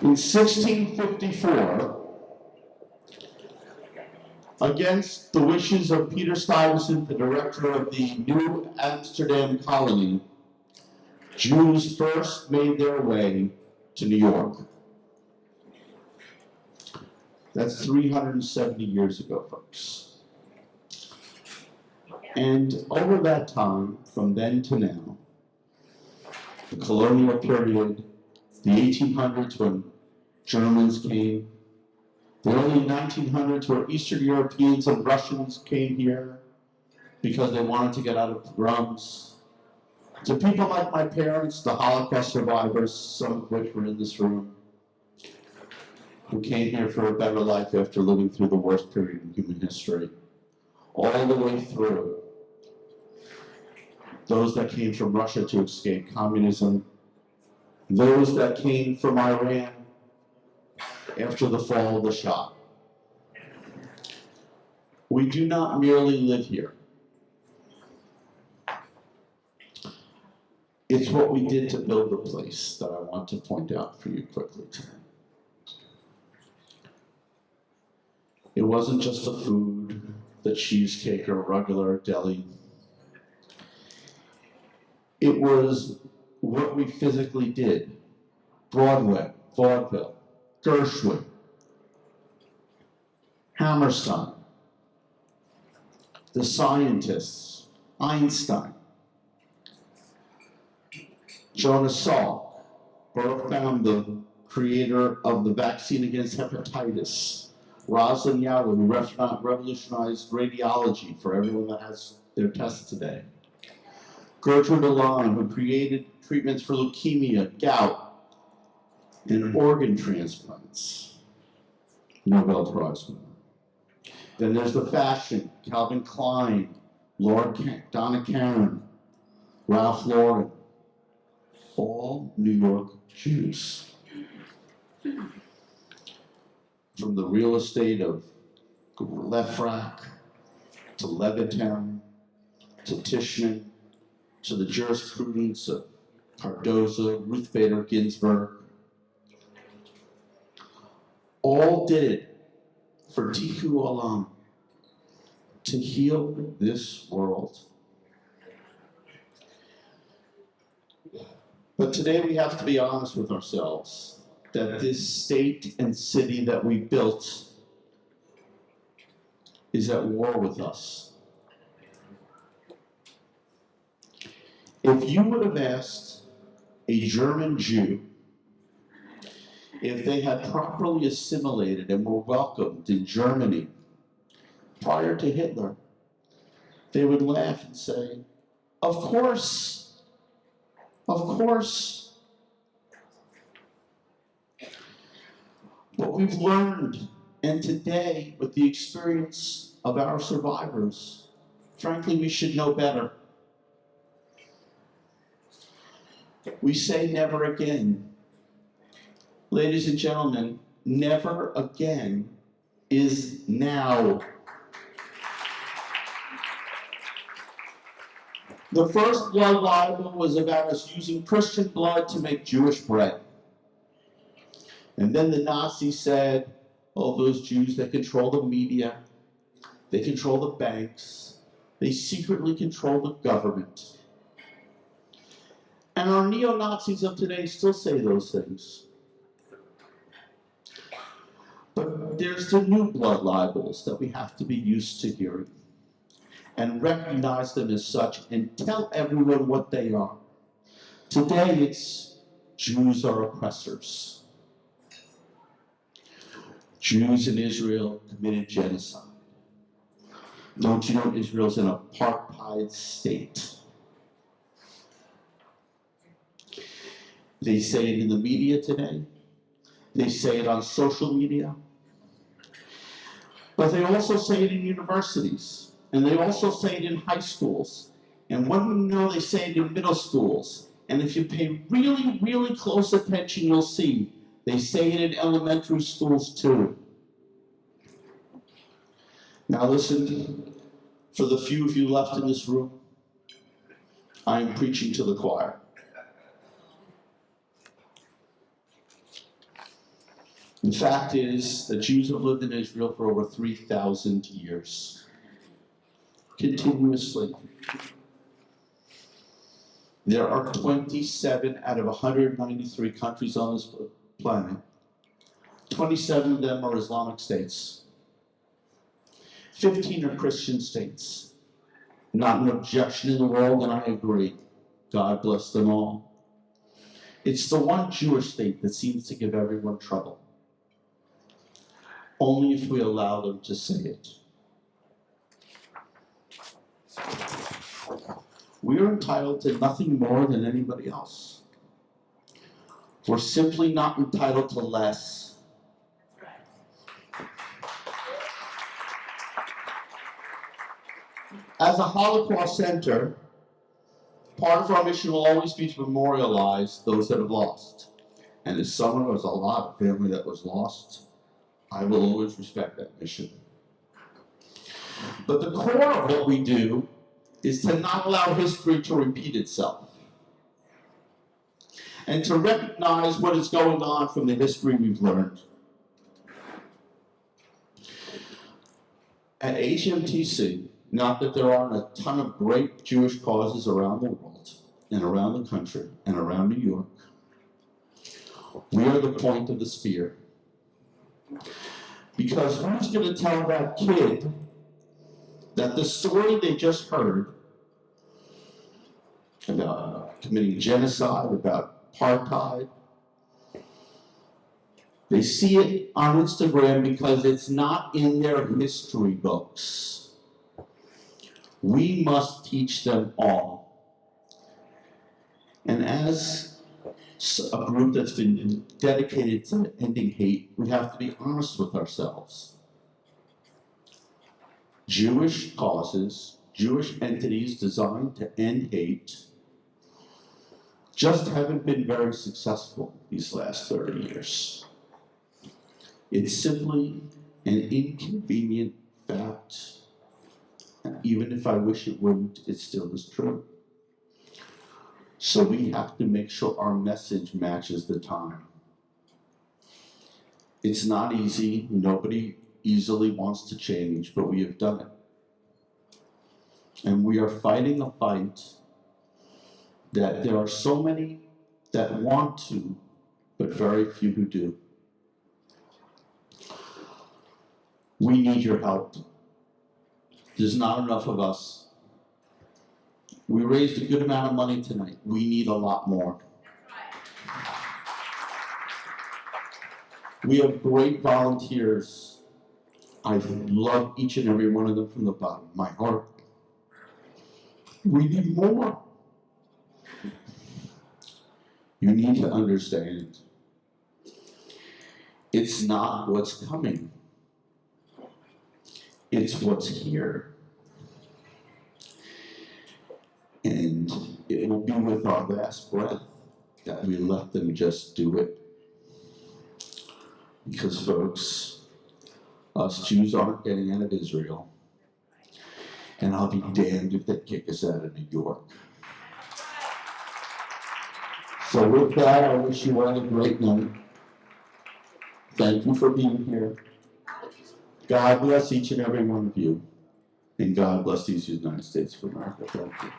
In 1654, against the wishes of Peter Stuyvesant, the director of the New Amsterdam colony, Jews first made their way to New York. That's 370 years ago, folks. And over that time, from then to now, the colonial period, the 1800s when Germans came, the early 1900s where Eastern Europeans and Russians came here because they wanted to get out of pogroms, to people like my parents, the Holocaust survivors, some of which were in this room, who came here for a better life after living through the worst period in human history, all the way through those that came from Russia to escape communism, those that came from Iran after the fall of the Shah. We do not merely live here. It's what we did to build the place that I want to point out for you quickly today. It wasn't just the food, the cheesecake or regular deli. It was what we physically did. Broadway, vaudeville, Gershwin, Hammerstein, the scientists, Einstein, Jonas Salk, Burke found the creator of the vaccine against hepatitis, Rosalind Yowler, who revolutionized radiology for everyone that has their tests today, Gertrude Alon, who created treatments for leukemia, gout, and organ transplants, Nobel Prize winner. Then there's the fashion, Calvin Klein, Donna Karan, Ralph Lauren, all New York Jews. From the real estate of Lefrak, to Levittown, to Tishman, to the jurisprudence of Cardozo, Ruth Bader Ginsburg, all did it for Tikkun Olam, to heal this world. But today we have to be honest with ourselves that this state and city that we built is at war with us. If you would have asked a German Jew if they had properly assimilated and were welcomed in Germany prior to Hitler, they would laugh and say, of course, of course. But we've learned, and today, with the experience of our survivors, frankly, we should know better. We say never again. Ladies and gentlemen, never again is now. The first blood libel was about us using Christian blood to make Jewish bread. And then the Nazis said, oh, those Jews, they control the media, they control the banks, they secretly control the government. And our neo-Nazis of today still say those things. But there's the new blood libels that we have to be used to hearing and recognize them as such and tell everyone what they are. Today it's Jews are oppressors. Jews in Israel committed genocide. Don't you know Israel's an apartheid state? They say it in the media today. They say it on social media. But they also say it in universities. And they also say it in high schools. And when you know, they say it in middle schools. And if you pay really, really close attention, you'll see they say it in elementary schools too. Now listen, for the few of you left in this room, I am preaching to the choir. The fact is that Jews have lived in Israel for over 3,000 years, continuously. There are 27 out of 193 countries on this planet. 27 of them are Islamic states. 15 are Christian states. Not an objection in the world, and I agree. God bless them all. It's the one Jewish state that seems to give everyone trouble. Only if we allow them to say it. We are entitled to nothing more than anybody else. We're simply not entitled to less. As a Holocaust center, part of our mission will always be to memorialize those that have lost. And as someone who has a lot of family that was lost, I will always respect that mission. But the core of what we do is to not allow history to repeat itself, and to recognize what is going on from the history we've learned. At HMTC, not that there aren't a ton of great Jewish causes around the world, and around the country, and around New York, we are the point of the spear. Because who's going to tell that kid that the story they just heard about committing genocide, about apartheid, they see it on Instagram because it's not in their history books. We must teach them all. And as a group that's been dedicated to ending hate, we have to be honest with ourselves. Jewish causes, Jewish entities designed to end hate, just haven't been very successful these last 30 years. It's simply an inconvenient fact. Even if I wish it wouldn't, it still is true. So we have to make sure our message matches the time. It's not easy. Nobody easily wants to change, but we have done it. And we are fighting a fight that there are so many that want to, but very few who do. We need your help. There's not enough of us. We raised a good amount of money tonight. We need a lot more. We have great volunteers. I love each and every one of them from the bottom of my heart. We need more. You need to understand, it's not what's coming. It's what's here. And it will be with our last breath that we let them just do it. Because folks, us Jews aren't getting out of Israel. And I'll be damned if they kick us out of New York. So with that, I wish you all a great night. Thank you for being here. God bless each and every one of you. And God bless these United States of America. Thank you.